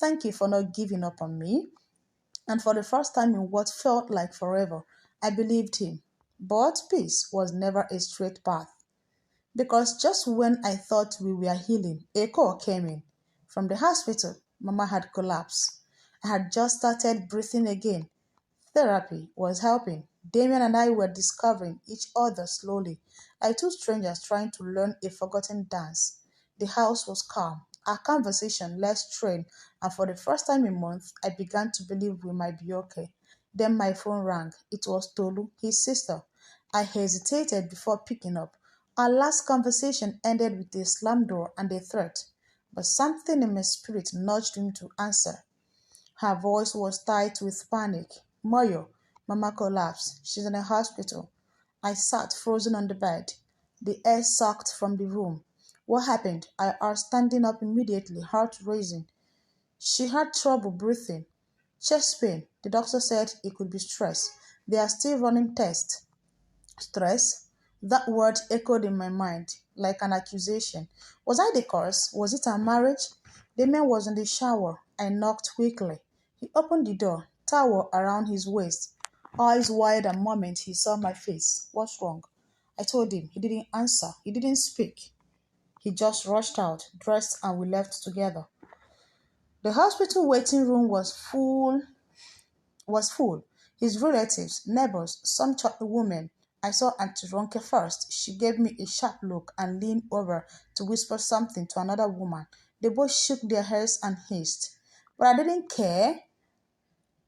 Thank you for not giving up on me. And for the first time in what felt like forever, I believed him. But peace was never a straight path. Because just when I thought we were healing, a call came in. From the hospital, Mama had collapsed. I had just started breathing again. Therapy was helping. Damien and I were discovering each other slowly, like two strangers trying to learn a forgotten dance. The house was calm, our conversation less strained, and for the first time in months, I began to believe we might be okay. Then my phone rang. It was Tolu, his sister. I hesitated before picking up. Our last conversation ended with a slammed door and a threat, but something in my spirit nudged me to answer. Her voice was tight with panic. Moyo, Mama collapsed. She's in a hospital. I sat frozen on the bed. The air sucked from the room. What happened? I asked, standing up immediately, heart racing. She had trouble breathing. Chest pain. The doctor said it could be stress. They are still running tests. Stress? That word echoed in my mind like an accusation. Was I the cause? Was it our marriage? The man was in the shower. I knocked quickly. He opened the door, towel around his waist, eyes wide the moment he saw my face. What's wrong? I told him. He didn't answer. He didn't speak. He just rushed out, dressed, and we left together. The hospital waiting room was full. His relatives, neighbors, some church women. I saw Auntie Ronke first. She gave me a sharp look and leaned over to whisper something to another woman. They both shook their heads and hissed. But I didn't care.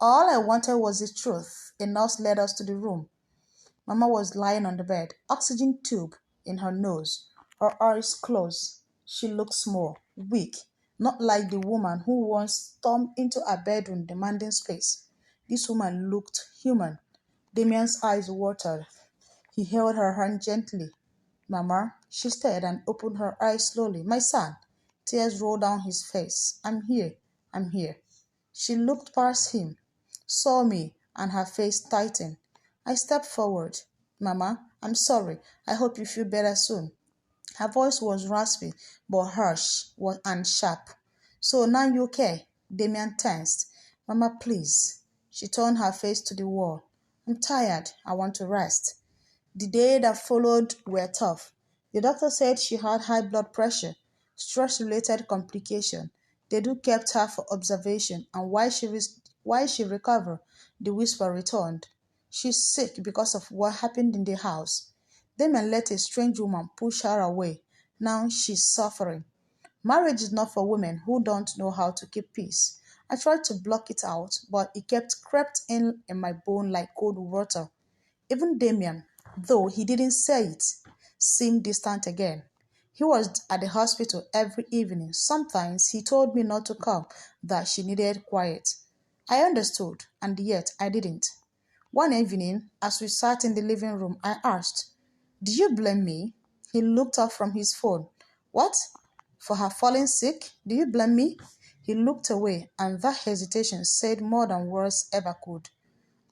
All I wanted was the truth. A nurse led us to the room. Mama was lying on the bed, oxygen tube in her nose, her eyes closed. She looked small, weak, not like the woman who once stormed into her bedroom demanding space. This woman looked human. Damien's eyes watered. He held her hand gently. Mama, she stared and opened her eyes slowly. My son. Tears rolled down his face. I'm here. I'm here. She looked past him, saw me, and her face tightened. I stepped forward. Mama, I'm sorry. I hope you feel better soon. Her voice was raspy, but harsh and sharp. So now you okay? Damien tensed. Mama, please. She turned her face to the wall. I'm tired. I want to rest. The day that followed were tough. The doctor said she had high blood pressure, stress-related complication. They do kept her for observation, and while she recovered, the whisper returned. She's sick because of what happened in the house. Damon let a strange woman push her away. Now she's suffering. Marriage is not for women who don't know how to keep peace. I tried to block it out, but it kept crept in my bone like cold water. Even Damien, though he didn't say it, seemed distant again. He was at the hospital every evening. Sometimes he told me not to come, that she needed quiet. I understood, and yet I didn't. One evening, as we sat in the living room, I asked, do you blame me? He looked up from his phone. What? For her falling sick? Do you blame me? He looked away, and that hesitation said more than words ever could.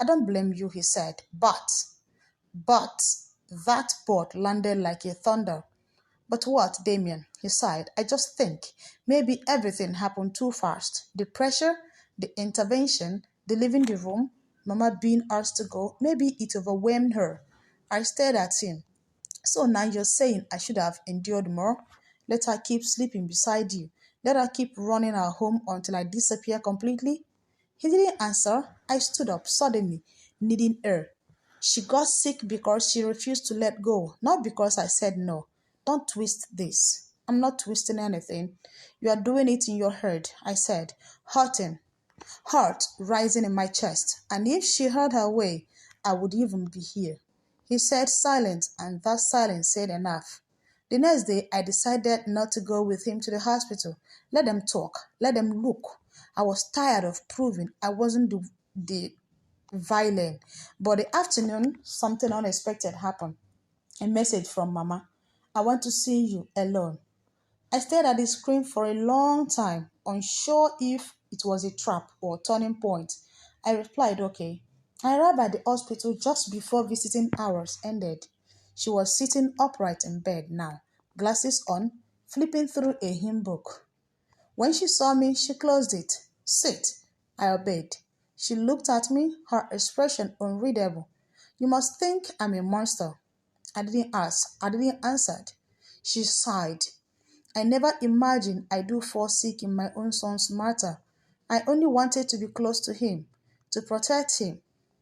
I don't blame you, he said, but, that but landed like a thunder. But what, Damien? He sighed. I just think maybe everything happened too fast. The pressure, the intervention, the leaving the room, Mama being asked to go, maybe it overwhelmed her. I stared at him. So now you're saying I should have endured more? Let her keep sleeping beside you. Let her keep running our home until I disappear completely? He didn't answer. I stood up suddenly, needing air. She got sick because she refused to let go, not because I said no. Don't twist this. I'm not twisting anything. You are doing it in your head, I said, hurting, heart rising in my chest. And if she had her way, I would even be here. He said silent, and that silence said enough. The next day, I decided not to go with him to the hospital. Let them talk. Let them look. I was tired of proving I wasn't the violin. But the afternoon, something unexpected happened. A message from Mama. I want to see you alone. I stared at the screen for a long time, unsure if it was a trap or turning point. I replied, okay. I arrived at the hospital just before visiting hours ended. She was sitting upright in bed now, glasses on, flipping through a hymn book. When she saw me, she closed it. Sit. I obeyed. She looked at me, her expression unreadable. You must think I'm a monster. I didn't ask. I didn't answer. She sighed. I never imagined I'd do fall sick in my own son's matter. I only wanted to be close to him, to protect him.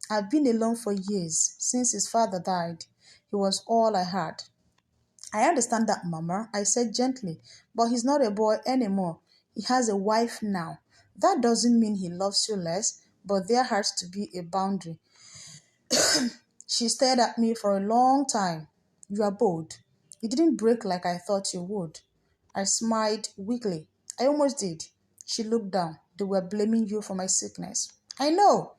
I've been alone for years, since his father died. He was all I had. I understand that, Mama, I said gently, but he's not a boy anymore. He has a wife now. That doesn't mean he loves you less, but there has to be a boundary. She stared at me for a long time. You are bold. You didn't break like I thought you would. I smiled weakly. I almost did. She looked down. They were blaming you for my sickness. I know.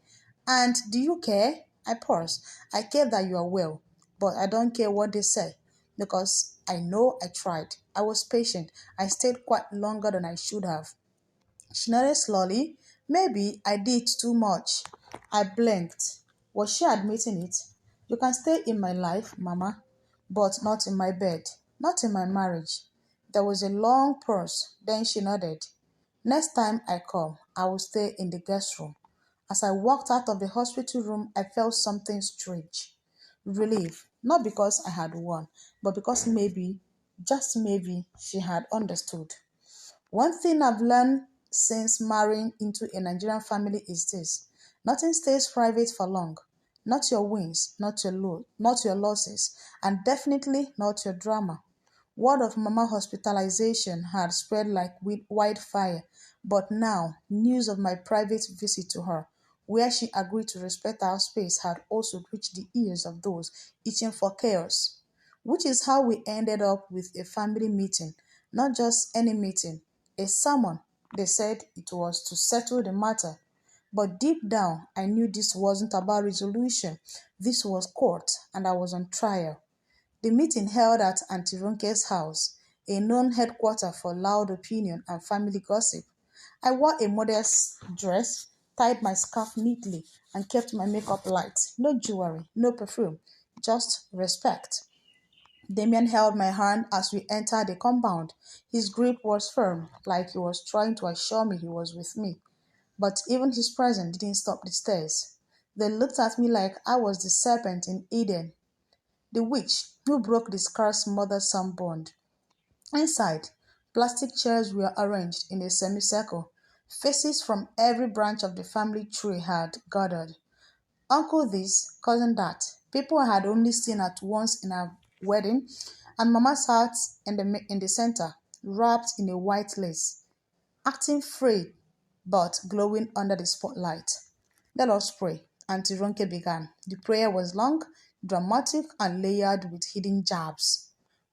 And do you care? I paused. I care that you are well, but I don't care what they say because I know I tried. I was patient. I stayed quite longer than I should have. She nodded slowly. Maybe I did too much. I blinked. Was she admitting it? You can stay in my life, Mama, but not in my bed, not in my marriage. There was a long pause. Then she nodded. Next time I come, I will stay in the guest room. As I walked out of the hospital room, I felt something strange. Relief, not because I had won, but because maybe, just maybe, she had understood. One thing I've learned since marrying into a Nigerian family is this: nothing stays private for long. Not your wins, not your losses, and definitely not your drama. Word of Mama hospitalization had spread like wildfire, but now news of my private visit to her, where she agreed to respect our space, had also reached the ears of those itching for chaos. Which is how we ended up with a family meeting, not just any meeting, a sermon. They said it was to settle the matter. But deep down, I knew this wasn't about resolution. This was court, and I was on trial. The meeting held at Auntie Ronke's house, a known headquarter for loud opinion and family gossip. I wore a modest dress, tied my scarf neatly, and kept my makeup light. No jewelry, no perfume, just respect. Damien held my hand as we entered the compound. His grip was firm, like he was trying to assure me he was with me. But even his presence didn't stop the stares. They looked at me like I was the serpent in Eden, the witch who broke the scar's mother-son bond. Inside, plastic chairs were arranged in a semicircle. Faces from every branch of the family tree had gathered. Uncle this, cousin that. People I had only seen at once in a wedding, and Mama sat in the center, wrapped in a white lace, acting frayed but glowing under the spotlight. Let us pray. Auntie Ronke began. The prayer was long, dramatic, and layered with hidden jabs.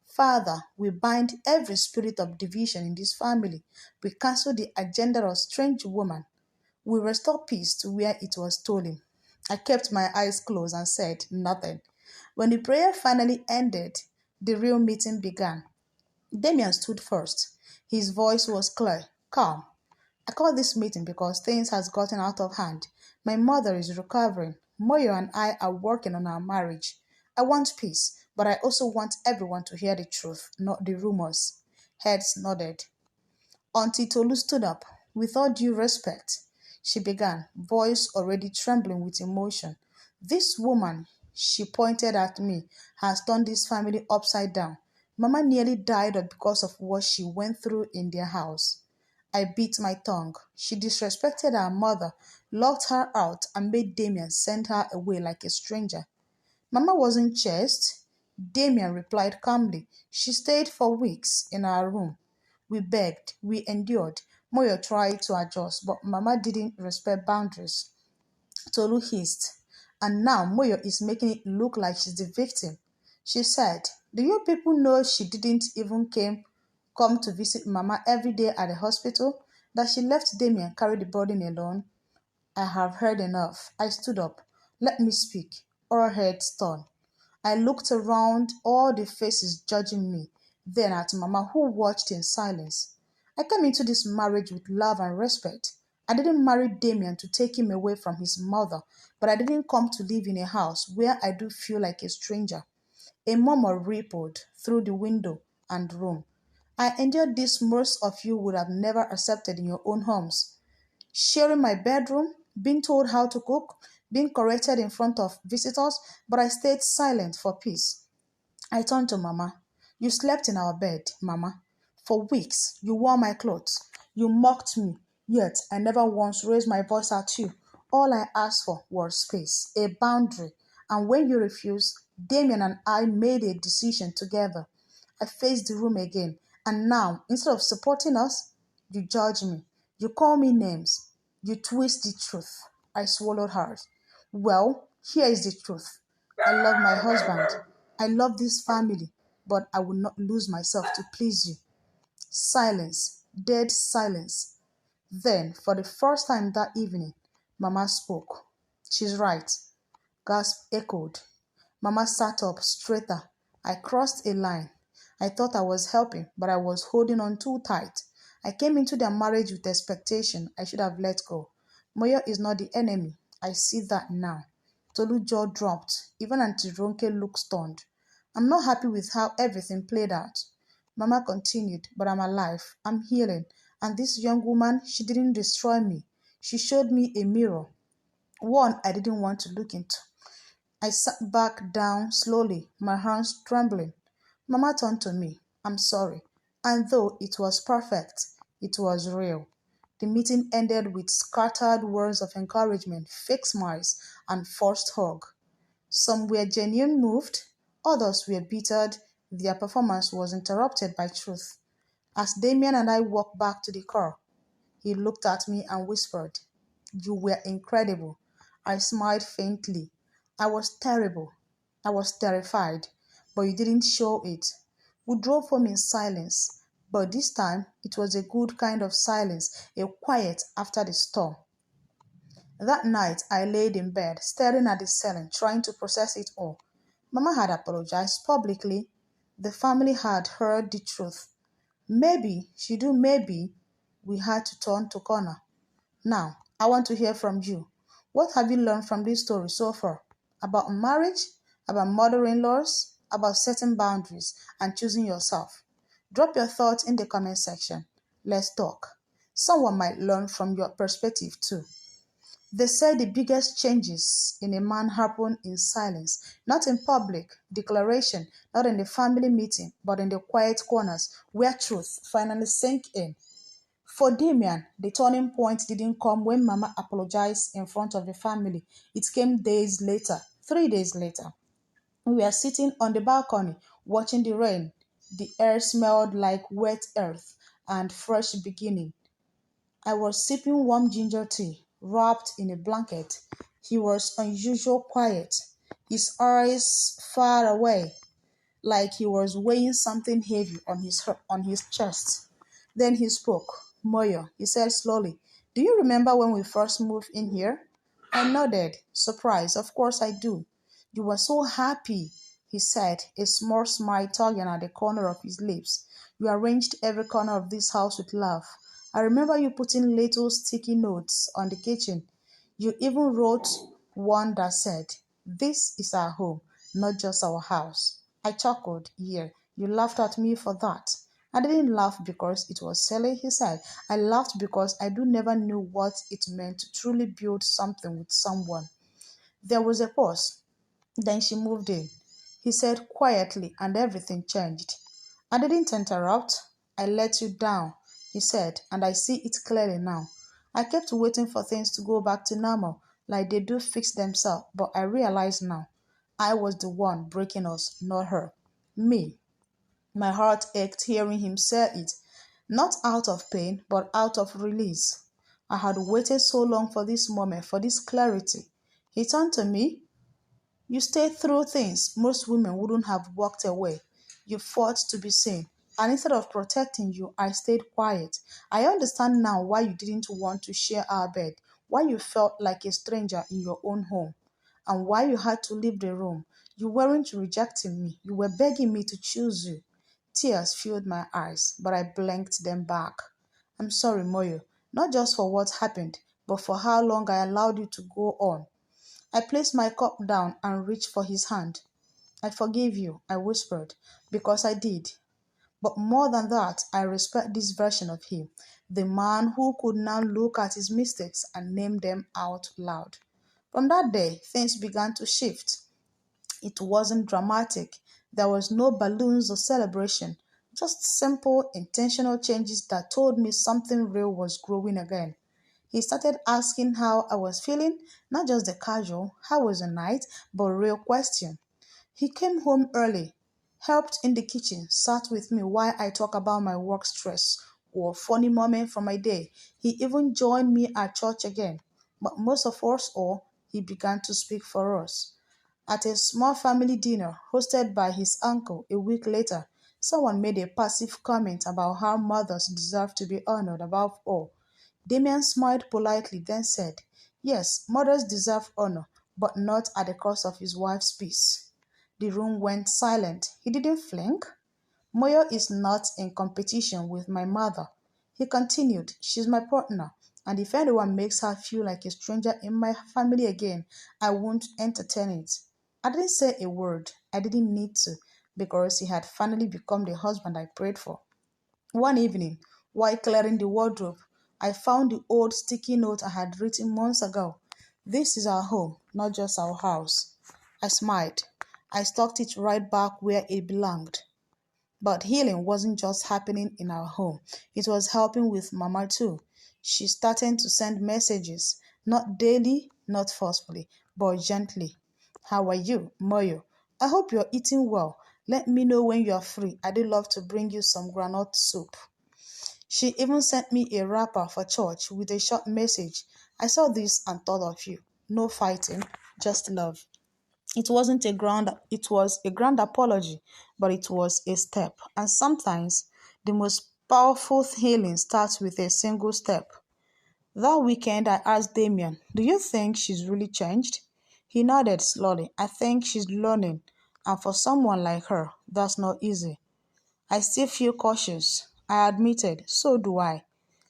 Father, we bind every spirit of division in this family. We cancel the agenda of strange woman. We restore peace to where it was stolen. I kept my eyes closed and said nothing. When the prayer finally ended, the real meeting began. Damien stood first. His voice was clear, calm. I called this meeting because things has gotten out of hand. My mother is recovering. Moyo and I are working on our marriage. I want peace, but I also want everyone to hear the truth, not the rumors. Heads nodded. Auntie Tolu stood up. With all due respect, she began, voice already trembling with emotion. This woman, she pointed at me, has turned this family upside down. Mama nearly died because of what she went through in their house. I bit my tongue. She disrespected our mother, locked her out, and made Damien send her away like a stranger. Mama wasn't chased, Damien replied calmly. She stayed for weeks in our room. We begged, we endured. Moyo tried to adjust, but Mama didn't respect boundaries. Tolu hissed. And now Moyo is making it look like she's the victim. She said, do you people know she didn't even come to visit Mama every day at the hospital? That she left Damien carry the burden alone? I have heard enough. I stood up. Let me speak. All heads turned. I looked around, all the faces judging me, then at Mama, who watched in silence. I came into this marriage with love and respect. I didn't marry Damien to take him away from his mother, but I didn't come to live in a house where I do feel like a stranger. A murmur rippled through the window and room. I endured this most of you would have never accepted in your own homes. sharing my bedroom, being told how to cook, being corrected in front of visitors, but I stayed silent for peace. I turned to Mama. You slept in our bed, Mama. For weeks, you wore my clothes. You mocked me, yet I never once raised my voice at you. All I asked for was space, a boundary. And when you refused, Damien and I made a decision together. I faced the room again, and now, instead of supporting us, you judge me. You call me names. You twist the truth. I swallowed hard. Well, here is the truth. I love my husband. I love this family, but I will not lose myself to please you. Silence, dead silence. Then, for the first time that evening, Mama spoke. She's right. Gasp echoed. Mama sat up straighter. I crossed a line. I thought I was helping, but I was holding on too tight. I came into their marriage with expectation I should have let go. Moyo is not the enemy. I see that now. Tolu jaw dropped. Even Auntie Ronke looked stunned. I'm not happy with how everything played out. Mama continued, but I'm alive. I'm healing. And this young woman, she didn't destroy me. She showed me a mirror. One I didn't want to look into. I sat back down slowly, my hands trembling. Mama turned to me. I'm sorry. And though it was perfect, it was real. The meeting ended with scattered words of encouragement, fake smiles, and forced hug. Some were genuine moved, others were bitter. Their performance was interrupted by truth. As Damien and I walked back to the car, he looked at me and whispered, You were incredible. I smiled faintly. I was terrible. I was terrified, but you didn't show it. We drove home in silence, but this time it was a good kind of silence, a quiet after the storm. That night I laid in bed, staring at the ceiling, trying to process it all. Mama had apologized publicly. The family had heard the truth. Maybe, she do maybe, we had to turn to corner. Now, I want to hear from you. What have you learned from this story so far? About marriage? About mother-in-laws? About setting boundaries and choosing yourself? Drop your thoughts in the comment section. Let's talk. Someone might learn from your perspective too. They say the biggest changes in a man happen in silence, not in public declaration, not in the family meeting, but in the quiet corners where truth finally sink in. For Damien, the turning point didn't come when Mama apologized in front of the family. It came days later, 3 days later. We were sitting on the balcony watching the rain. The air smelled like wet earth and fresh beginning. I was sipping warm ginger tea, wrapped in a blanket. He was unusual quiet, his eyes far away, like he was weighing something heavy on his chest. Then he spoke. Moyo, he said slowly, Do you remember when we first moved in here? I nodded, surprised. Of course I do. You were so happy, he said, a small smile tugging at the corner of his lips. You arranged every corner of this house with love. I remember you putting little sticky notes on the kitchen. You even wrote one that said, This is our home, not just our house. I chuckled. Yeah, you laughed at me for that. I didn't laugh because it was silly, he said. I laughed because I do never knew what it meant to truly build something with someone. There was a pause. Then she moved in. He said quietly, and everything changed. I didn't interrupt. I let you down, he said, and I see it clearly now. I kept waiting for things to go back to normal, like they do fix themselves, but I realize now. I was the one breaking us, not her. Me. My heart ached hearing him say it, not out of pain, but out of release. I had waited so long for this moment, for this clarity. He turned to me. You stayed through things most women wouldn't have walked away. You fought to be seen. And instead of protecting you, I stayed quiet. I understand now why you didn't want to share our bed, why you felt like a stranger in your own home, and why you had to leave the room. You weren't rejecting me, you were begging me to choose you. Tears filled my eyes, but I blinked them back. I'm sorry, Moyo, not just for what happened, but for how long I allowed you to go on. I placed my cup down and reached for his hand. I forgive you, I whispered, because I did. But more than that, I respect this version of him, the man who could now look at his mistakes and name them out loud. From that day, things began to shift. It wasn't dramatic. There was no balloons or celebration, just simple, intentional changes that told me something real was growing again. He started asking how I was feeling, not just the casual, how was the night, but real question. He came home early, helped in the kitchen, sat with me while I talk about my work stress or funny moment from my day. He even joined me at church again. But most of us all, he began to speak for us. At a small family dinner hosted by his uncle a week later, someone made a passive comment about how mothers deserve to be honored above all. Damien smiled politely, then said, "Yes, mothers deserve honor, but not at the cost of his wife's peace." The room went silent. He didn't flink. "Moyo is not in competition with my mother," he continued. "She's my partner, and if anyone makes her feel like a stranger in my family again, I won't entertain it." I didn't say a word. I didn't need to, because he had finally become the husband I prayed for. One evening, while clearing the wardrobe, I found the old sticky note I had written months ago. "This is our home, not just our house." I smiled. I stuck it right back where it belonged. But healing wasn't just happening in our home, it was helping with Mama too. She started to send messages, not daily, not forcefully, but gently. "How are you, Moyo? I hope you're eating well. Let me know when you're free. I'd love to bring you some granite soup." She even sent me a wrapper for church with a short message. "I saw this and thought of you. No fighting, just love." It was a grand apology, but it was a step. And sometimes the most powerful healing starts with a single step. That weekend I asked Damien, "Do you think she's really changed?" He nodded slowly. "I think she's learning, and for someone like her, that's not easy." "I still feel cautious," I admitted. "So do I,"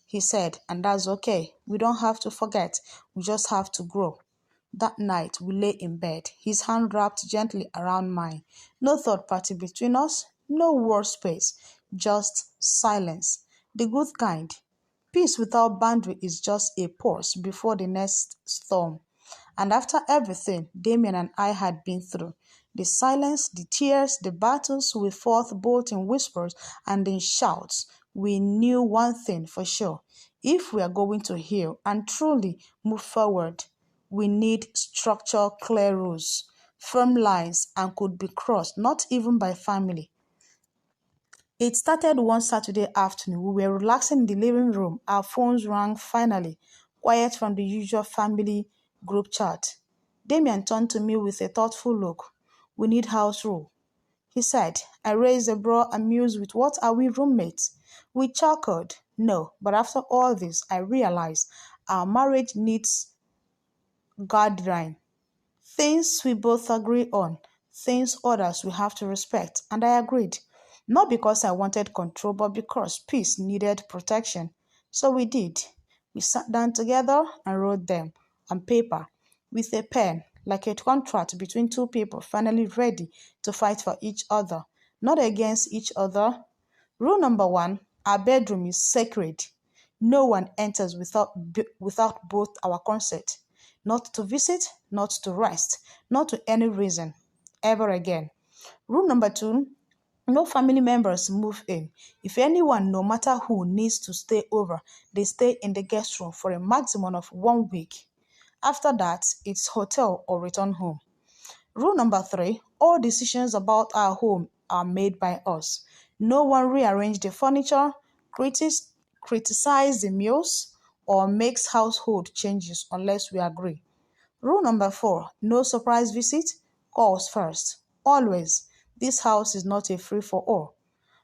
he said, "and that's okay. We don't have to forget, we just have to grow." That night we lay in bed, his hand wrapped gently around mine. No third party between us, no word space, just silence. The good kind. Peace without boundary is just a pause before the next storm. And after everything Damien and I had been through, the silence, the tears, the battles we fought both in whispers and in shouts, we knew one thing for sure. If we are going to heal and truly move forward, we need structure, clear rules, firm lines, and could be crossed not even by family. It started one Saturday afternoon. We were relaxing in the living room. Our phones rang finally, quiet from the usual family group chat. Damien turned to me with a thoughtful look. "We need house rule," he said. I raised a brow, amused with, "What are we, roommates?" We chuckled. No, but after all this, I realized our marriage needs guideline. Things we both agree on, things others we have to respect, and I agreed. Not because I wanted control, but because peace needed protection. So we did. We sat down together and wrote them on paper with a pen, like a contract between two people finally ready to fight for each other, not against each other. Rule number one: our bedroom is sacred. No one enters without both our consent. Not to visit, not to rest, not to any reason, ever again. Rule number two: no family members move in. If anyone, no matter who, needs to stay over, they stay in the guest room for a maximum of 1 week. After that, it's hotel or return home. Rule number three: all decisions about our home are made by us. No one rearranges the furniture, critis- criticize the meals, or makes household changes unless we agree. Rule number four: no surprise visit, calls first. Always. This house is not a free for all.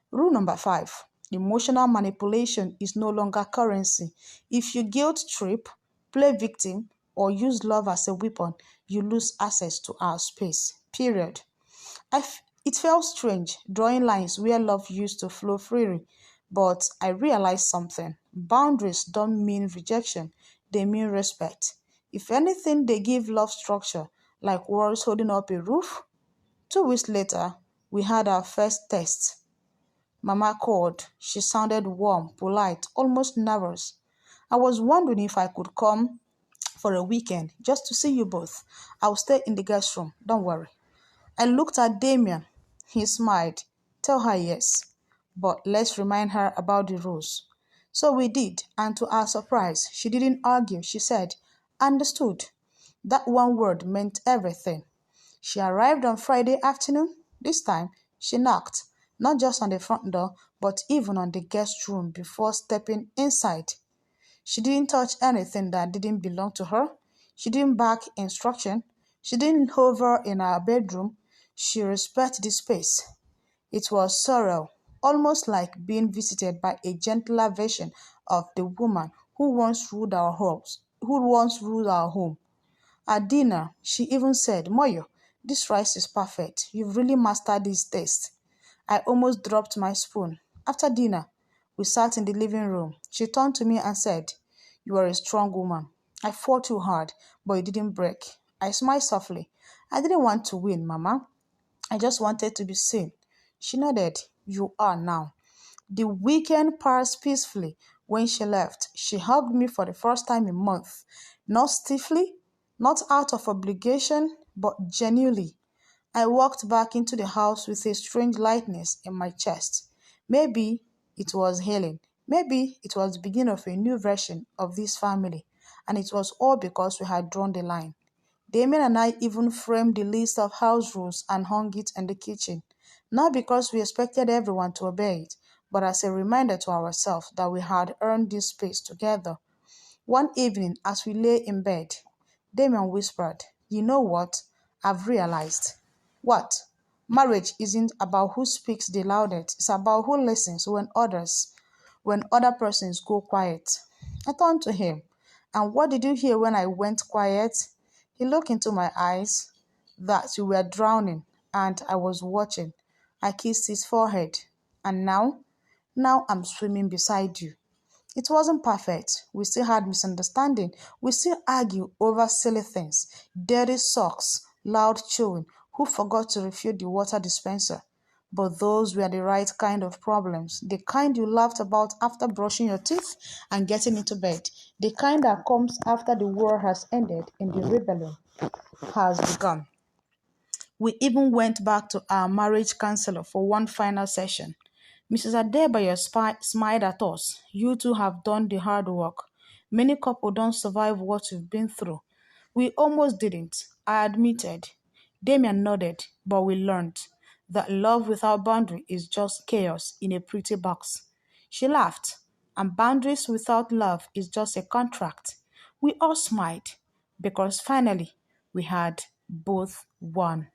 Rule number five: emotional manipulation is no longer currency. If you guilt trip, play victim, or use love as a weapon, you lose access to our space. Period. It felt strange drawing lines where love used to flow freely, but I realized something. Boundaries don't mean rejection, they mean respect. If anything, they give love structure, like walls holding up a roof. 2 weeks later, we had our first test. Mama called. She sounded warm, polite, almost nervous. I was wondering if I could come for a weekend just to see you both. I'll stay in the guest room, don't worry. I looked at Damien. He smiled. Tell her yes, but let's remind her about the rules. So we did, and to our surprise, she didn't argue. She said, understood. That one word meant everything. She arrived on Friday afternoon. This time, she knocked, not just on the front door, but even on the guest room before stepping inside. She didn't touch anything that didn't belong to her. She didn't bark instruction. She didn't hover in her bedroom. She respected the space. It was surreal, almost like being visited by a gentler version of the woman who once ruled our home. At dinner, she even said, Moyo, this rice is perfect. You've really mastered this taste. I almost dropped my spoon. After dinner, we sat in the living room. She turned to me and said, you are a strong woman. I fought too hard, but it didn't break. I smiled softly. I didn't want to win, Mama. I just wanted to be seen. She nodded. You are now. The weekend passed peacefully. When she left, she hugged me for the first time in months. Not stiffly, not out of obligation, but genuinely. I walked back into the house with a strange lightness in my chest. Maybe it was healing. Maybe it was the beginning of a new version of this family. And it was all because we had drawn the line. Damien and I even framed the list of house rules and hung it in the kitchen, not because we expected everyone to obey it, but as a reminder to ourselves that we had earned this space together. One evening, as we lay in bed, Damien whispered, you know what? I've realized. What? Marriage isn't about who speaks the loudest, it's about who listens when other persons go quiet. I turned to him. And what did you hear when I went quiet? He looked into my eyes, that you were drowning, and I was watching. I kissed his forehead. And now? Now I'm swimming beside you. It wasn't perfect. We still had misunderstanding. We still argue over silly things. Dirty socks, loud chewing, who forgot to refill the water dispenser. But those were the right kind of problems. The kind you laughed about after brushing your teeth and getting into bed. The kind that comes after the war has ended and the rebellion has begun. We even went back to our marriage counselor for one final session. Mrs. Adebayo smiled at us. You two have done the hard work. Many couples don't survive what you've been through. We almost didn't, I admitted. Damien nodded, but we learned that love without boundary is just chaos in a pretty box. She laughed, and boundaries without love is just a contract. We all smiled because finally we had both won.